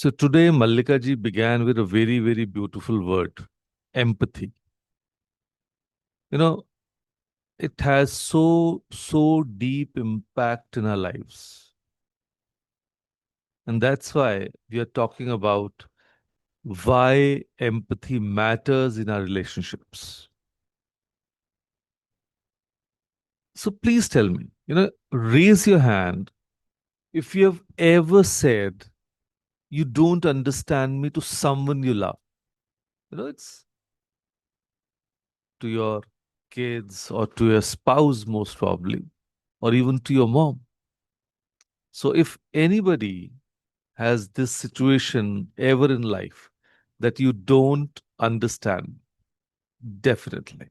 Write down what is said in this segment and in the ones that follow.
So today, Mallika ji began with a very, very beautiful word, empathy. You know, it has so deep impact in our lives. And that's why we are talking about why empathy matters in our relationships. So please tell me, raise your hand if you have ever said you don't understand me to someone you love. It's to your kids or to your spouse, most probably, or even to your mom. So, if anybody has this situation ever in life that you don't understand, definitely.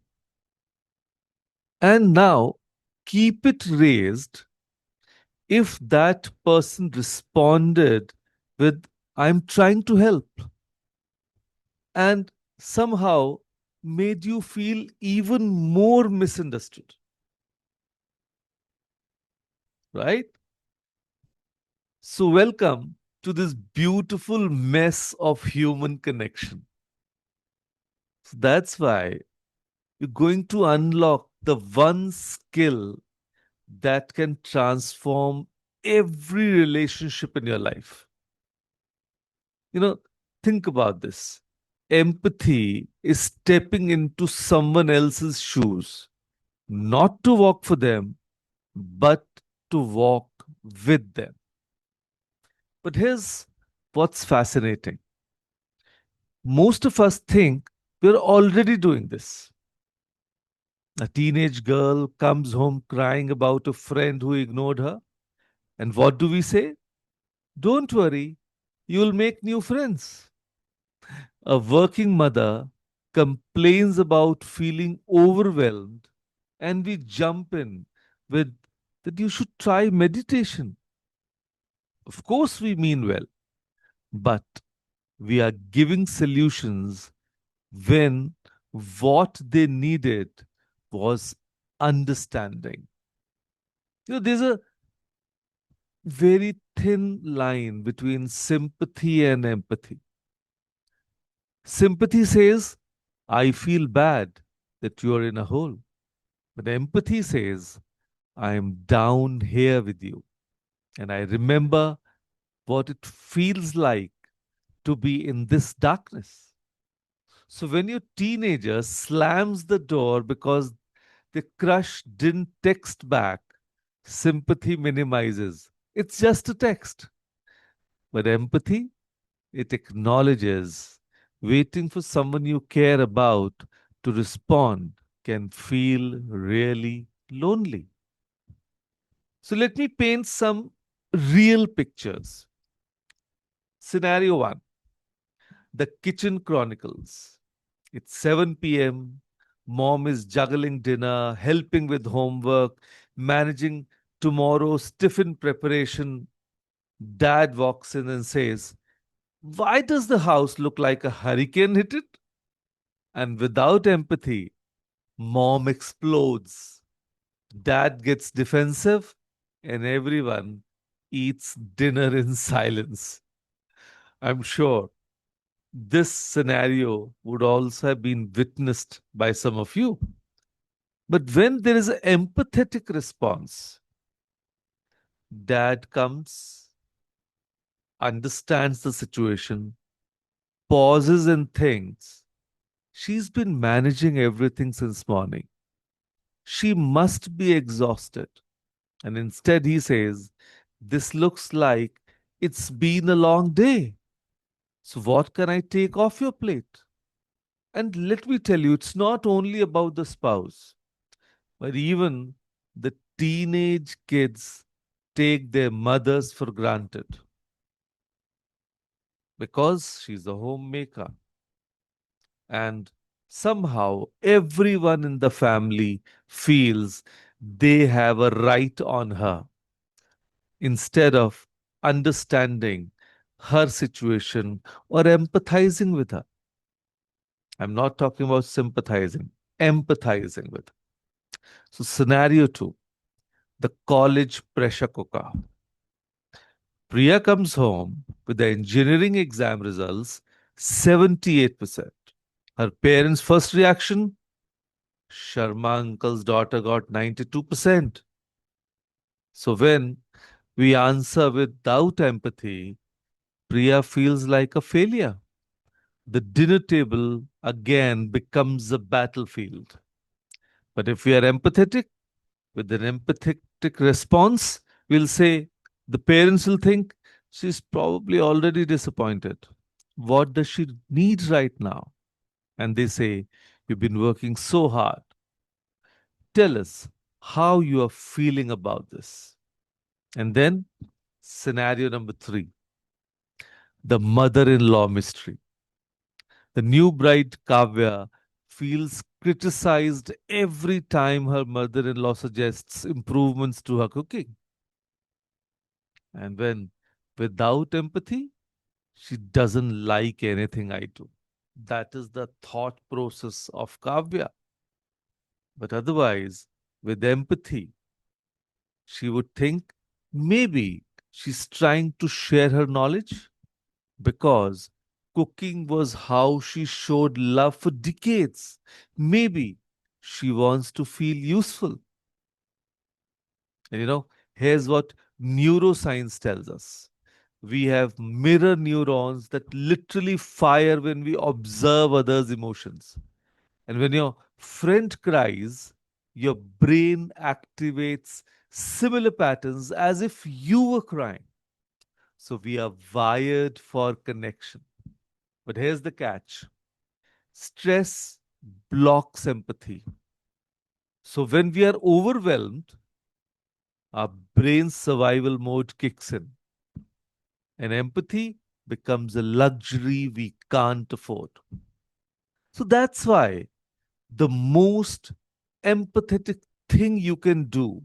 And now keep it raised if that person responded with, I'm trying to help, and somehow made you feel even more misunderstood, right? So, welcome to this beautiful mess of human connection. So that's why you're going to unlock the one skill that can transform every relationship in your life. You know, think about this. Empathy is stepping into someone else's shoes, not to walk for them, but to walk with them. But here's what's fascinating. Most of us think we're already doing this. A teenage girl comes home crying about a friend who ignored her. And what do we say? Don't worry, you'll make new friends. A working mother complains about feeling overwhelmed, and we jump in with that you should try meditation. Of course, we mean well, but we are giving solutions when what they needed was understanding. There's a very thin line between sympathy and empathy. Sympathy says, I feel bad that you are in a hole. But empathy says, I am down here with you. And I remember what it feels like to be in this darkness. So when your teenager slams the door because the crush didn't text back, sympathy minimizes. It's just a text. But empathy, it acknowledges waiting for someone you care about to respond can feel really lonely. So let me paint some real pictures. Scenario one, the kitchen chronicles. It's 7 p.m. Mom is juggling dinner, helping with homework, managing tomorrow's tiffin preparation. Dad walks in and says, why does the house look like a hurricane hit it? And without empathy, mom explodes. Dad gets defensive, and everyone eats dinner in silence. I'm sure this scenario would also have been witnessed by some of you. But when there is an empathetic response, dad comes, understands the situation, pauses and thinks, she's been managing everything since morning. She must be exhausted. And instead, he says, this looks like it's been a long day. So, what can I take off your plate? And let me tell you, it's not only about the spouse, but even the teenage kids take their mothers for granted because she's a homemaker. And somehow everyone in the family feels they have a right on her instead of understanding her situation or empathizing with her. I'm not talking about sympathizing, empathizing with. So, scenario two, the college pressure cooker. Priya comes home with the engineering exam results 78%. Her parents' first reaction, Sharma uncle's daughter got 92%. So when we answer without empathy, Priya feels like a failure. The dinner table again becomes a battlefield. But if we are empathetic, with an empathetic response, we'll say, the parents will think she's probably already disappointed. What does she need right now? And they say, you've been working so hard. Tell us how you are feeling about this. And then, scenario number three, the mother in law mystery. The new bride, Kavya, feels criticized every time her mother in law suggests improvements to her cooking. And when without empathy, she doesn't like anything I do. That is the thought process of Kavya. But otherwise, with empathy, she would think maybe she's trying to share her knowledge because cooking was how she showed love for decades. Maybe she wants to feel useful. And here's what neuroscience tells us. We have mirror neurons that literally fire when we observe others' emotions. And when your friend cries, your brain activates similar patterns as if you were crying. So we are wired for connection. But here's the catch: stress blocks empathy. So when we are overwhelmed, our brain's survival mode kicks in, and empathy becomes a luxury we can't afford. So that's why the most empathetic thing you can do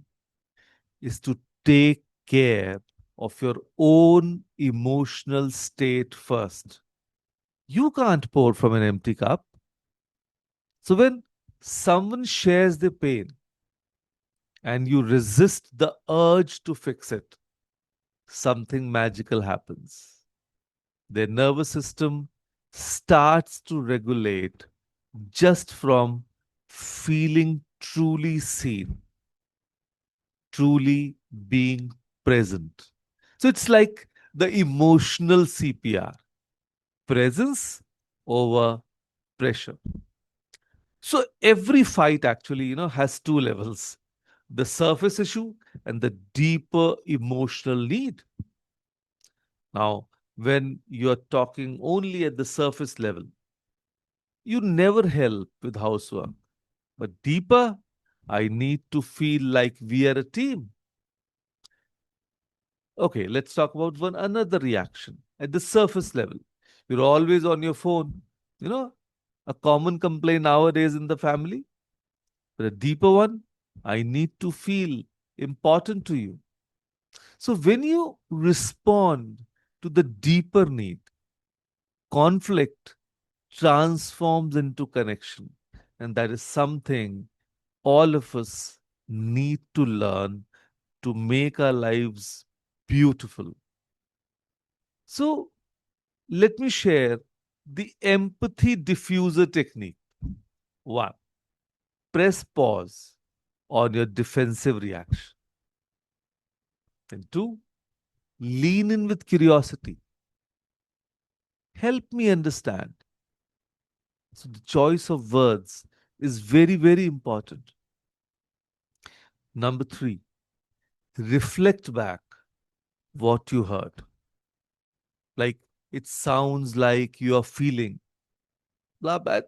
is to take care of your own emotional state first. You can't pour from an empty cup. So when someone shares their pain and you resist the urge to fix it, something magical happens. Their nervous system starts to regulate just from feeling truly seen, truly being present. So it's like the emotional CPR, presence over pressure. So every fight actually, has two levels: the surface issue and the deeper emotional need. Now, when you're talking only at the surface level, you never help with housework. But deeper, I need to feel like we are a team. Okay, let's talk about one another reaction at the surface level. You're always on your phone. You know, a common complaint nowadays in the family. But a deeper one, I need to feel important to you. So when you respond to the deeper need, conflict transforms into connection. And that is something all of us need to learn to make our lives beautiful. So, let me share the empathy diffuser technique. One, press pause on your defensive reaction. And two, lean in with curiosity. Help me understand. So, the choice of words is very, very important. Number three, reflect back what you heard. Like, it sounds like you are feeling blah, blah.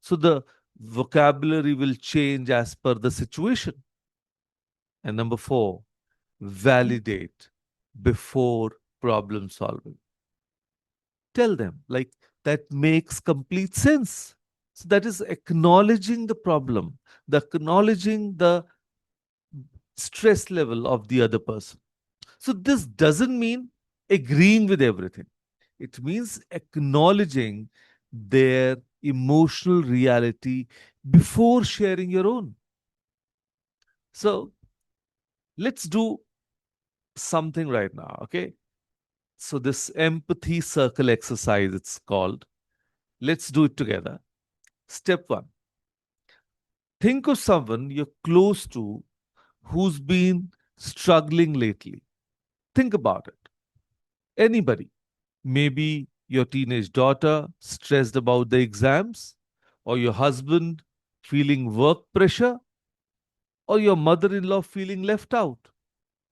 So the vocabulary will change as per the situation. And number four, validate before problem solving. Tell them, like, that makes complete sense. So that is acknowledging the problem, the acknowledging the stress level of the other person. So this doesn't mean agreeing with everything. It means acknowledging their emotional reality before sharing your own. So let's do something right now, okay? So, this empathy circle exercise, it's called. Let's do it together. Step one, think of someone you're close to who's been struggling lately. Think about it. Anybody. Maybe your teenage daughter stressed about the exams, or your husband feeling work pressure, or your mother in law feeling left out,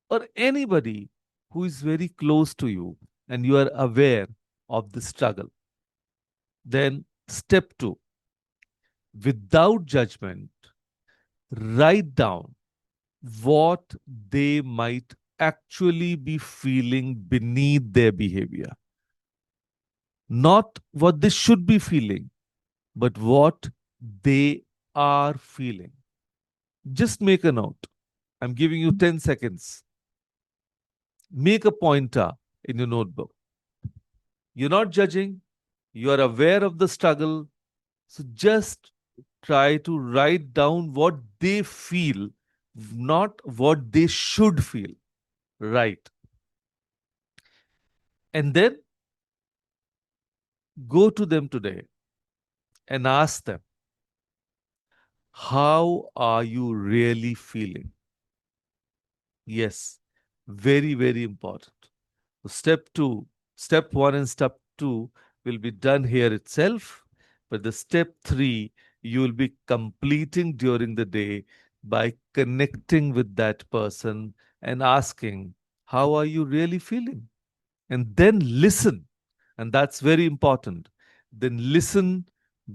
or anybody who is very close to you and you are aware of the struggle. Then, step two, without judgment, write down what they might actually be feeling beneath their behavior. Not what they should be feeling, but what they are feeling. Just make a note. I'm giving you 10 seconds. Make a pointer in your notebook. You're not judging, you are aware of the struggle. So just try to write down what they feel, not what they should feel. Right. And then go to them today and ask them, how are you really feeling? Yes, very, very important. So step one and step two will be done here itself, but the step three you will be completing during the day by connecting with that person and asking, how are you really feeling? And then listen. And that's very important. Then listen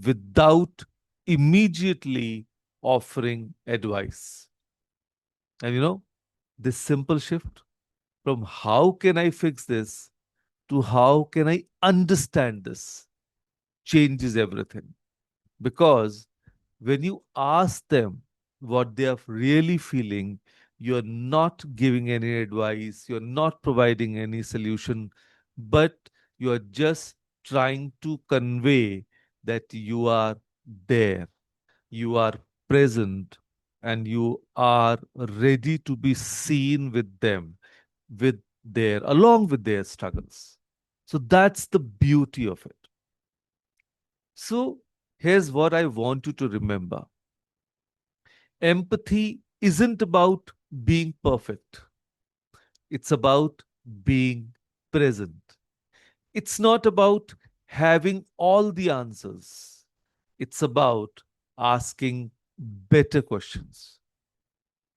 without immediately offering advice. And this simple shift from how can I fix this to how can I understand this changes everything. Because when you ask them what they are really feeling, you're not giving any advice, you're not providing any solution, but you're just trying to convey that you are there, you are present, and you are ready to be seen with them, along with their struggles. So that's the beauty of it. So here's what I want you to remember: empathy isn't about being perfect, it's about being present. It's not about having all the answers, it's about asking better questions.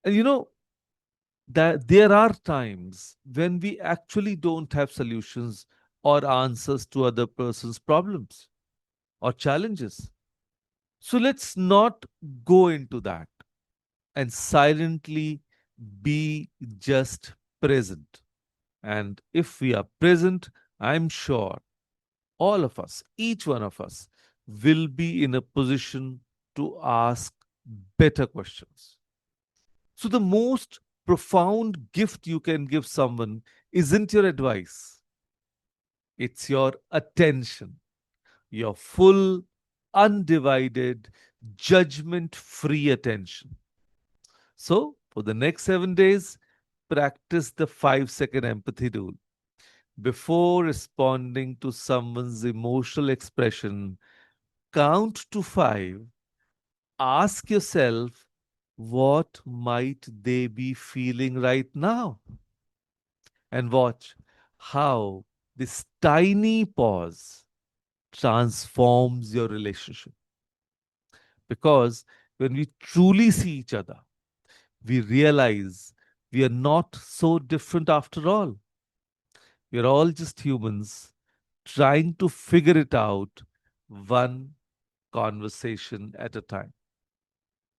And that there are times when we actually don't have solutions or answers to other person's problems or challenges. So let's not go into that and silently be just present. And if we are present, I'm sure all of us, each one of us, will be in a position to ask better questions. So, the most profound gift you can give someone isn't your advice, it's your attention, your full, undivided, judgment free attention. So, for the next 7 days, practice the 5-second empathy rule. Before responding to someone's emotional expression, count to 5. Ask yourself, what might they be feeling right now? And watch how this tiny pause transforms your relationship. Because when we truly see each other, we realize we are not so different after all. We are all just humans trying to figure it out one conversation at a time.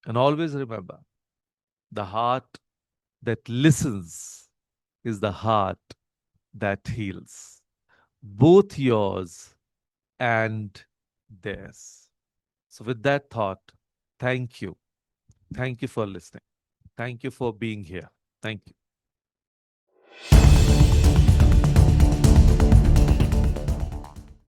And always remember, the heart that listens is the heart that heals, both yours and theirs. So, with that thought, thank you. Thank you for listening. Thank you for being here. Thank you.